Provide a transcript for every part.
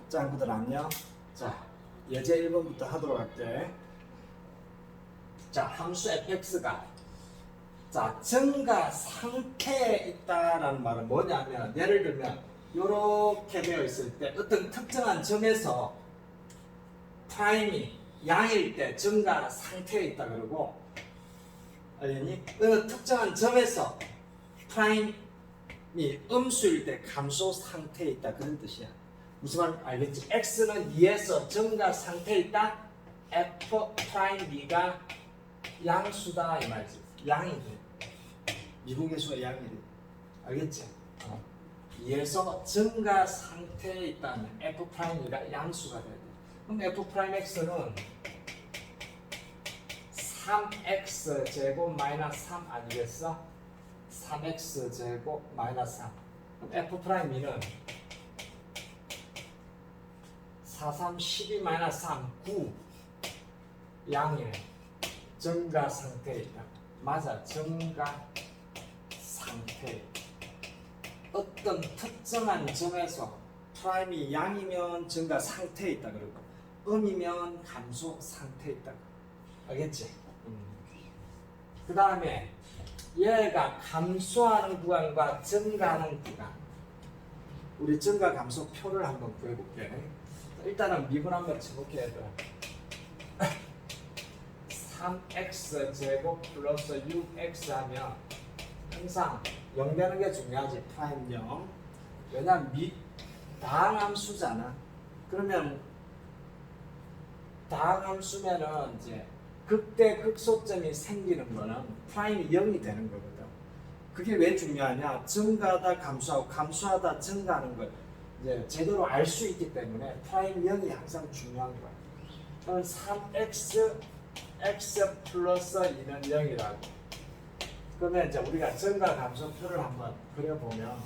자, 친구들 안녕. 자, 예제 1번부터 하도록 할게. 자, 함수 fx가 증가 상태에 있다라는 말은 뭐냐면, 예를 들면 이렇게 되어 있을 때 어떤 특정한 점에서 프라임이 양일 때 증가 상태에 있다 그러고, 알겠니? 어느 특정한 점에서 프라임이 음수일 때 감소 상태에 있다, 그런 뜻이야. 무슨 말 알겠지? x는 2에서 증가 상태에 있다. f 프라임 b가 양수다 이 말이지. 양이 돼. 미분계 수가 양이 돼. 알겠지? 2에서 증가 상태에 있다면 f 프라임 b가 양수가 돼야 돼. 그럼 f 프라임 x는 3x 제곱 마이너스 3 아니겠어? 3x 제곱 마이너스 3. 그럼 f 프라임 b는 4, 3, 12 마이너스 3, 9 양이네. 증가 상태에 있다. 맞아, 증가 상태. 어떤 특정한 점에서 프라임이 양이면 증가 상태에 있다 그러고, 음이면 감소 상태에 있다. 알겠지? 그 다음에 얘가 감소하는 구간과 증가하는 구간, 우리 증가 감소 표를 한번 구해볼게. 일단은 미분 한번 쳐볼게 얘들아. 3x 제곱 플러스 6x 하면 항상 0 되는 게 중요하지. 프라임 0. 왜냐면 다항함수잖아. 그러면 다항함수면은 이제 극대 극소점이 생기는 거는 프라임이 0이 되는 거거든. 그게 왜 중요하냐? 증가하다 감소하고 감소하다 증가하는 걸 이제 제대로 알 수 있기 때문에 프라임 0이 항상 중요한 거야. 그럼 3x x 플러스 2는 0이라고. 그러면 이제 우리가 증가 감소표를 한번 그려보면,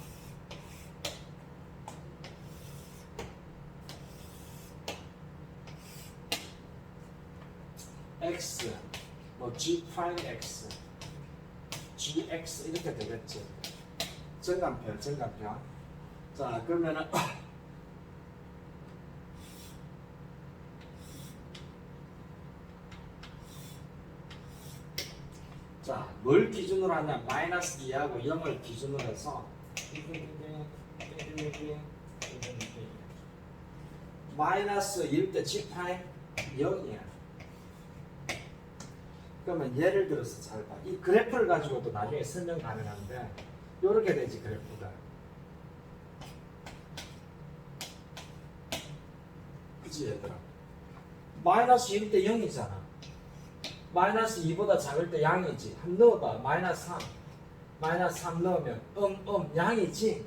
x 뭐 g 프라임 x gx 이렇게 되겠지. 증가표. 자, 그러면은 자, 뭘 기준으로 하냐? 마이너스 2하고 0을 기준으로 해서 마이너스 1일 때 g 프라임 0이야. 그러면 예를 들어서 잘 봐. 이 그래프를 가지고도 나중에 설명 가능한데, 이렇게 되지 그래프가. 그치 얘들아? 마이너스 1일 때 0이잖아. 마이너스 2보다 작을 때 양이지. 한번 넣어봐. 마이너스 3. 마이너스 3 넣으면 양이지.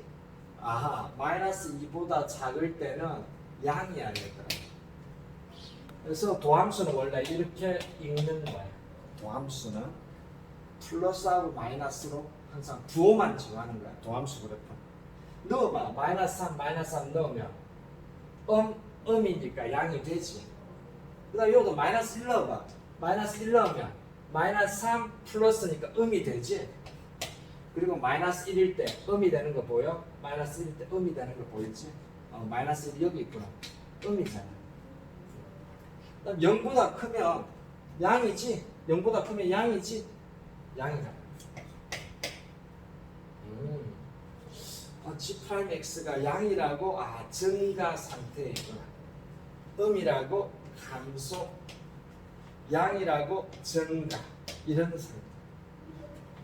아하. 마이너스 2보다 작을 때는 양이야 얘들아. 그래서 도함수는 원래 이렇게 읽는 거야. 도함수는 플러스하고 마이너스로 항상 부호만 정하는 거야. 도함수 그래프. 넣어봐. 마이너스 3 넣으면 음이니까 양이 되지. 그 다음에 이것도 마이너스 1 넣어봐. 마이너스 1 넣으면 마이너스 3 플러스니까 음이 되지. 그리고 마이너스 1일 때 음이 되는 거 보여? 마이너스 1일 때 음이 되는 거 보이지? 마이너스 1이 여기 있구나. 음이잖아. 그다음 0보다 크면 양이지. 0보다 크면 양이지. 양이잖아. g 프라임 x가 양이라고, 증가 상태에 있구나. 음이라고 감소, 양이라고 증가, 이런 상태.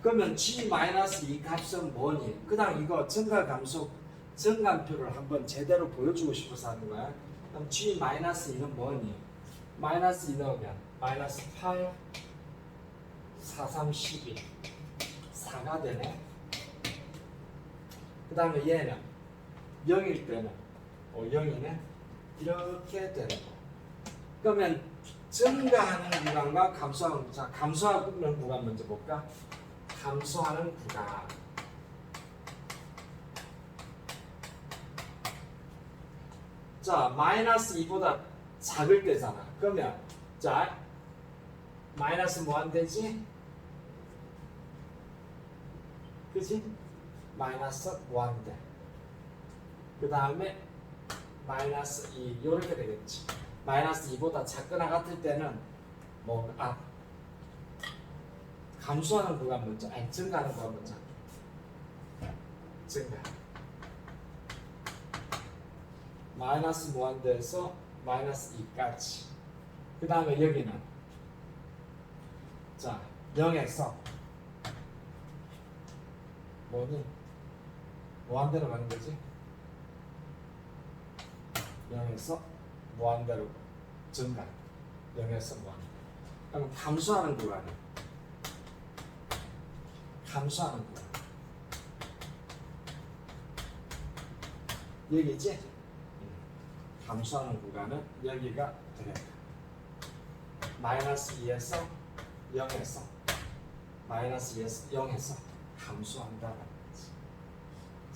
그러면 g-2 값은 뭐니? 그다음 이거 증가 감소 증감표를 한번 제대로 보여주고 싶어서 하는 거야. 그럼 g-2는 뭐니? 마이너스 2 넣으면 마이너스 8, 4, 3, 12 4가 되네. 그 다음에 얘는 0일 때는 0이네. 이렇게 되는 거. 그러면 증가하는 구간과 감소하는 구간. 자, 감소하는 구간 먼저 볼까? 감소하는 구간. 자, 마이너스 2보다 작을 때잖아. 그러면 자, 마이너스 뭐 안 되지? 그치? 마이너스 1 돼. 그 다음에 마이너스 2 이렇게 되겠지. 마이너스 2보다 작거나 같을 때는 감소하는 구간 먼저, 아니 증가하는 구간 먼저. 증가. 마이너스 무한대에서 마이너스 2까지. 그 다음에 여기는 자 0에서 뭐니? 무한대로 가는 거지? 0에서 무한대로 증가. 0에서 무한대. 그럼 감소하는 구간이야. 감소하는 구간. 여기지? 감소하는 구간은 여기가 되겠다. 마이너스 2에서 0에서 마이너스 2에서 0에서 감소한다는 거지.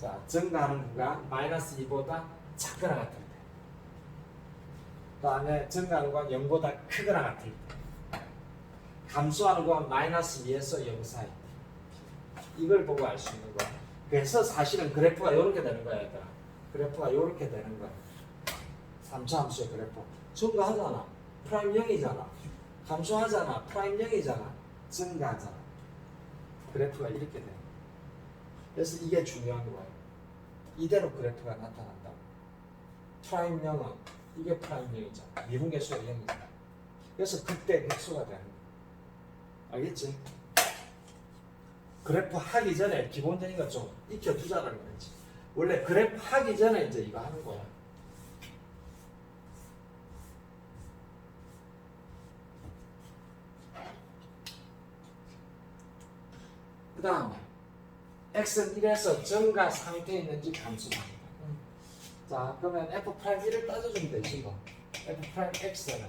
자, 증가하는 구간 마이너스 2보다 작거나 같을 때. 그 다음에 증가하는 구간 0보다 크거나 같을 때. 감소하는 구간 마이너스 2에서 0 사이. 이걸 보고 알 수 있는 거야. 그래서 사실은 그래프가 이렇게 되는 거야, 얘들아. 그래프가 이렇게 되는 거야. 3차 함수의 그래프. 증가하잖아. 프라임 0이잖아. 감소하잖아. 프라임 0이잖아. 증가하잖아. 그래프가 이렇게 돼. 그래서 이게 중요한 거예요. 이대로 그래프가 나타난다고. 프라임 0은 이게 프라임 0이잖아. 미분계수가 0이잖아. 그래서 그때 획수가 되는 거야. 알겠지? 그래프 하기 전에 기본적인 거 좀 익혀두자라는 거지. 원래 그래프 하기 전에 이제 이거 하는 거야. 그 다음에 x는 1에서 증가 상태에 있는지 감소합니다. 자, 그러면 f'1을 따져주면 되지 뭐. f'x는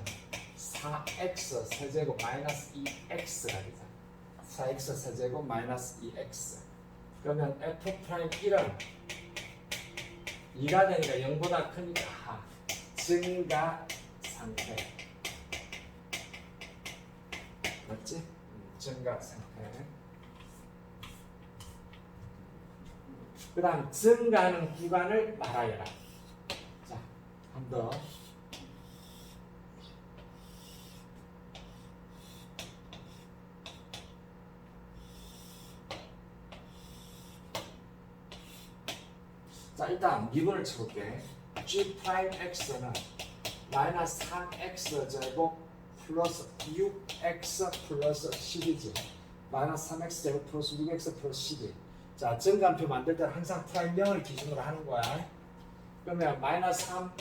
4x 세제곱 마이너스 2x가 되잖아. 4x 세제곱 마이너스 2x. 그러면 f'1은 2가 되니까 0보다 크니까 증가 상태. 맞지? 증가 상태. 그 다음 증가하는 구간을 말하여라. 자, 한 번 더. 자, 일단 미분을 쳐볼게. G'X는 마이너스 3x 제곱 플러스 6x 플러스 10이지. 마이너스 3x 제곱 플러스 6x 플러스 12. 자, 증가표 만들 때 항상 프라임 0을 기준으로 하는 거야. 그러면 마이너스 3,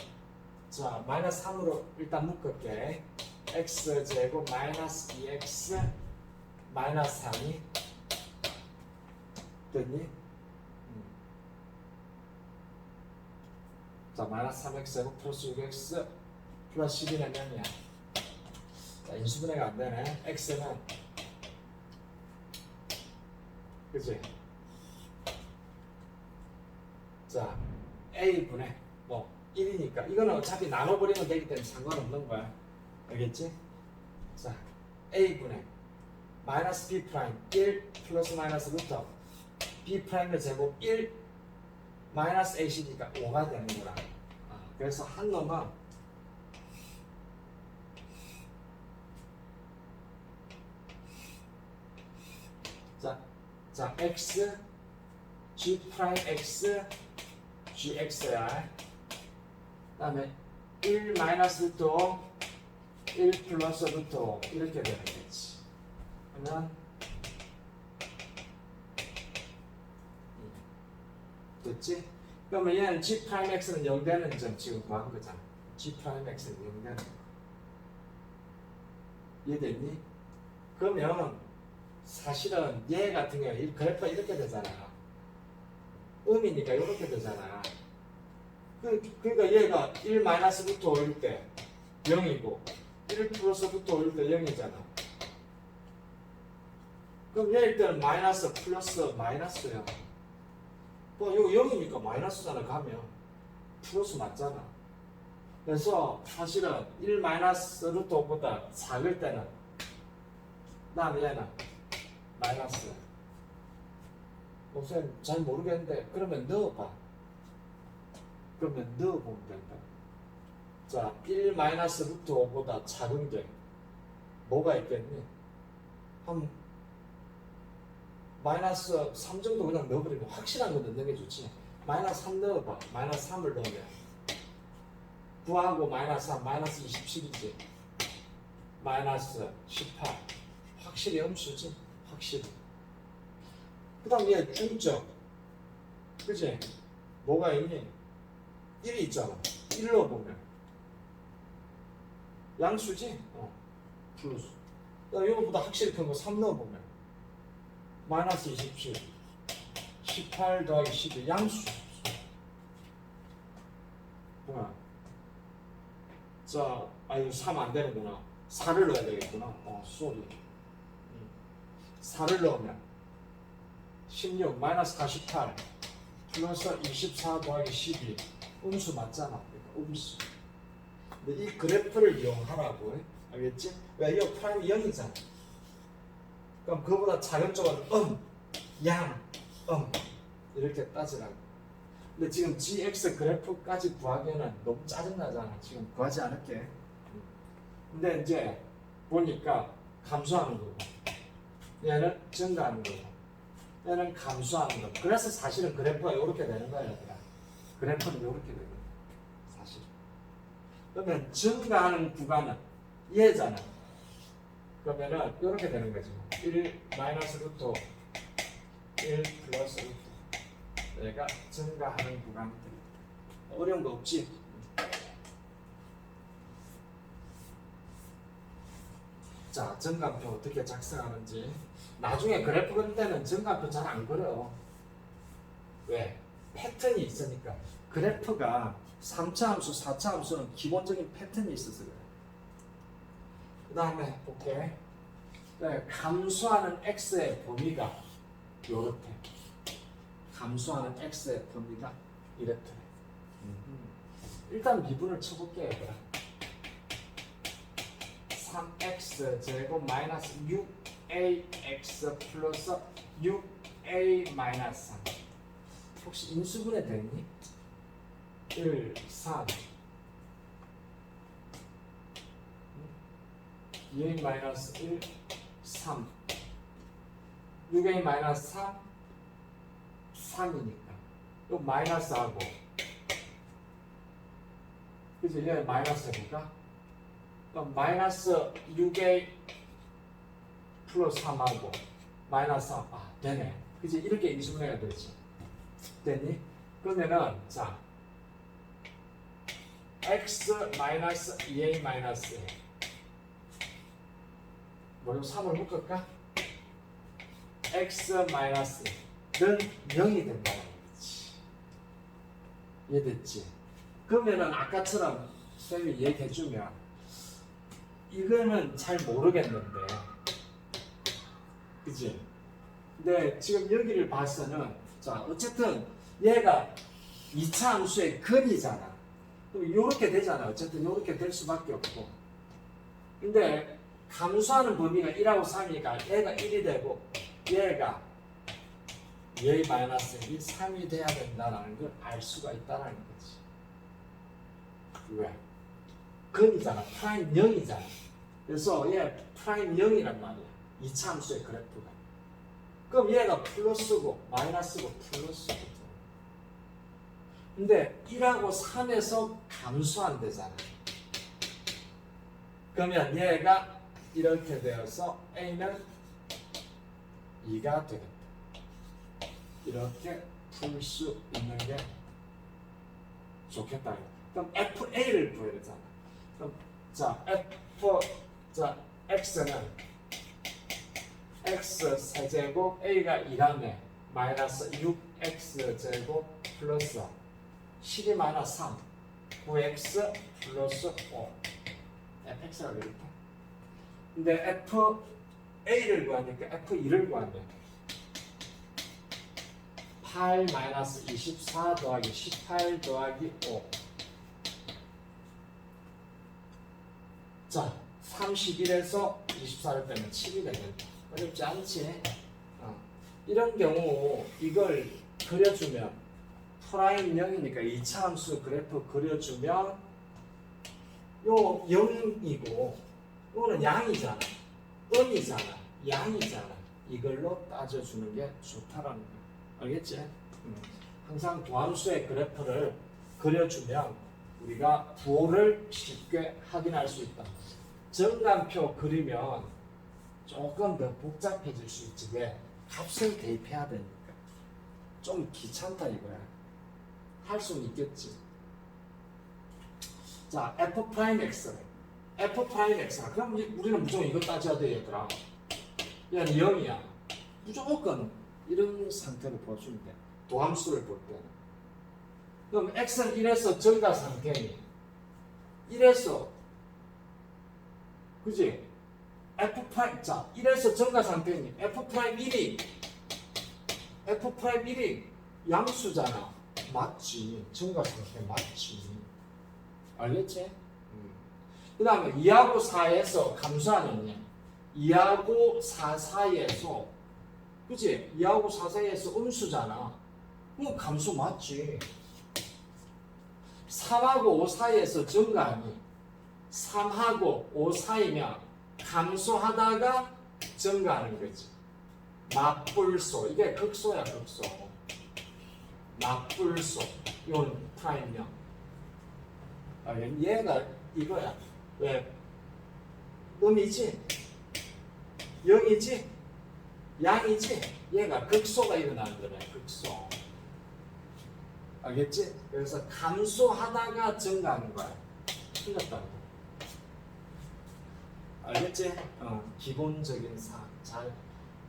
자, 마이너스 3으로 일단 묶을게. x 제곱 마이너스 2x 마이너스 3이 됐니? 자, 마이너스 3x 제곱 플러스 6x 플러스 12는 몇이야? 자, 인수분해가 안 되네. x는 그치? 자, a분의 1이니까 이거는 어차피 나눠버리면 되기 때문에 상관없는 거야. 알겠지? 자, a분의 마이너스 b 프라임 1 플러스 마이너스 루트 b 프라임의 제곱 1 마이너스 ac니까 5가 되는 거라. 그래서 한 놈은 자 x g 프라임 x gx야. 그다음에 1 마이너스 루트 5 1 플러스 루트 5 이렇게 되는 거지. 그러면 됐지? 그러면 얘는 g 프라임 x는 0 되는 점 지금 구한 거잖아. g 프라임 x는 0 되는 거. 이해됐니? 그러면 사실은 얘 같은 경우 그래프가 이렇게 되잖아. 음이니까 이렇게 되잖아. 그러니까 얘가 1 마이너스 루트 5일 때 0이고 1 플러스 루트 5일 때 0이잖아. 그럼 얘일 때는 마이너스 플러스 마이너스야. 뭐 이거 0이니까 마이너스잖아. 가면 플러스 맞잖아. 그래서 사실은 1 마이너스 루트 5보다 작을 때는 다음에 얘는 마이너스. 선생님 잘 모르겠는데 그러면 넣어봐. 그러면 넣어보면 된다. 자, 1 마이너스 루트 5보다 작은 게 뭐가 있겠니? 한 마이너스 3 정도 그냥 넣어버리면 확실한 거 넣는 게 좋지. 마이너스 3 넣어봐. 마이너스 3을 넣으면 9하고 마이너스 3, 마이너스 27이지. 마이너스 18. 확실히 음수지. 확실히. 그 다음 얘 중점. 그치? 뭐가 있니? 1이 있잖아. 1로 보면 양수지? 플러스. 이거보다 확실히 큰 거 3 넣어보면 마이너스 27 18 더하기 12 양수. 뭐야? 자, 이거 3 안 되는구나. 4를 넣어야 되겠구나. 쏘리. 4를 넣으면 16 마이너스 48 플러스 24 더하기 12 음수 맞잖아. 그러니까 음수. 근데 이 그래프를 이용하라고. 알겠지? 왜? 이거 프라임 0이잖아. 그럼 그거보다 작은 쪽은 양, 이렇게 따지라고. 근데 지금 gx 그래프까지 구하기에는 너무 짜증나잖아. 지금 구하지 않을게. 근데 이제 보니까 감소하는 거고, 얘는 증가하는 거고, 얘는 감소하는 거. 그래서 사실은 그래프가 이렇게 되는 거야, 얘들아. 그래프는 이렇게 되는 거야, 사실. 그러면 증가하는 구간은 얘잖아. 그러면은 이렇게 되는 거지. 1 마이너스 루트 1 플러스 루트. 얘가 증가하는 구간이 됩니다. 어려운 거 없지? 자, 증가표 어떻게 작성하는지. 나중에 그래프 그릴 때는 증가표 잘 안 그려. 왜? 패턴이 있으니까. 그래프가 3차 함수, 4차 함수는 기본적인 패턴이 있어서 그래. 그 다음에 볼게. 네, 감소하는 x의 범위가 요렇대. 감소하는 x의 범위가 이렇대. 일단 미분을 쳐볼게요, 얘들아. 3x 제곱 마이너스 6ax 플러스 6a 마이너스 3. 혹시 인수분해 됐니? 1, 3 2a 마이너스 1, 3 6a 마이너스 3 3이니까 또 마이너스하고 그치? 얘 마이너스니까 그럼 마이너스 6a 플러스 3하고 마이너스 3 되네. 그치? 이렇게 인수분해가 되지. 됐니? 그러면은 자 x 마이너스 2a 마이너스 1 뭐로 3을 묶을까? x 마이너스 1은 0이 된다는 거지. 이해됐지? 그러면은 아까처럼 쌤이 얘기해주면 이거는 잘 모르겠는데 그치? 근데 지금 여기를 봐서는 자 어쨌든 얘가 2차 함수의 근이잖아. 그럼 이렇게 되잖아. 어쨌든 이렇게 될 수밖에 없고. 근데 감소하는 범위가 1하고 3이니까 얘가 1이 되고 얘가 2a-1이 3이 돼야 된다는 걸 알 수가 있다는 거지. 왜? 근이잖아. 프라임 0이잖아. 그래서 얘 프라임 0이란 말이야. 2차 함수의 그래프가. 그럼 얘가 플러스고 마이너스고 플러스고. 근데 1하고 3에서 감소한대잖아. 그러면 얘가 이렇게 되어서 A는 2가 되겠다. 이렇게 풀 수 있는 게 좋겠다. 그럼 FA를 구해야 되잖아. 그럼 자 X는 X 세제곱 A가 2라며 마이너스 6X 제곱 플러스 12 마이너스 3 9X 플러스 5 fx가 이렇게. 근데 FA를 구하니까 F2를 구하면 8 마이너스 24 더하기 18 더하기 5. 자, 31에서 24를 빼면 7이 되겠다. 어렵지 않지? 이런 경우 이걸 그려주면 프라임 0이니까 2차 함수 그래프 그려주면 요 0이고 요거는 양이잖아. 음이잖아. 양이잖아. 이걸로 따져주는 게 좋다라는 거야. 알겠지? 항상 도함수의 그래프를 그려주면 우리가 부호를 쉽게 확인할 수 있다. 정관표 그리면 조금 더 복잡해질 수 있지. 왜? 값을 대입해야 되니까. 좀 귀찮다 이거야. 할 수는 있겠지. 자, F'X. F'X. 그럼 우리는 무조건 이거 따져야 돼, 얘들아. 얘는 0이야. 무조건 이런 상태로 보시면 돼. 도함수를 볼 때는. 그럼 X는 1에서 증가 상태니 1에서 그지? F' 자 1에서 증가 상태니 F'1이 F'1이 양수잖아. 맞지. 증가 상태 맞지. 알겠지? 그 다음에 2하고 4에서 감소하느냐 2하고 4 사이에서 그치? 2하고 4 사이에서 음수잖아. 그럼 감소 맞지. 3하고 5 사이에서 증가하니 3하고 5 사이면 감소하다가 증가하는 거지. 맞불소. 이게 극소야 극소. 맞불소. 이건 프라임이야. 얘가 이거야. 왜? 음이지? 0이지? 양이지? 얘가 극소가 일어나는 거네. 극소. 알겠지? 그래서 감소하다가 증가하는 거야. 틀렸다고. 알겠지? 기본적인 잘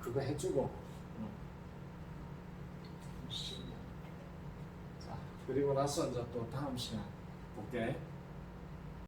그거 해주고. 자, 그리고 나서 이제 또 다음 시간 볼게.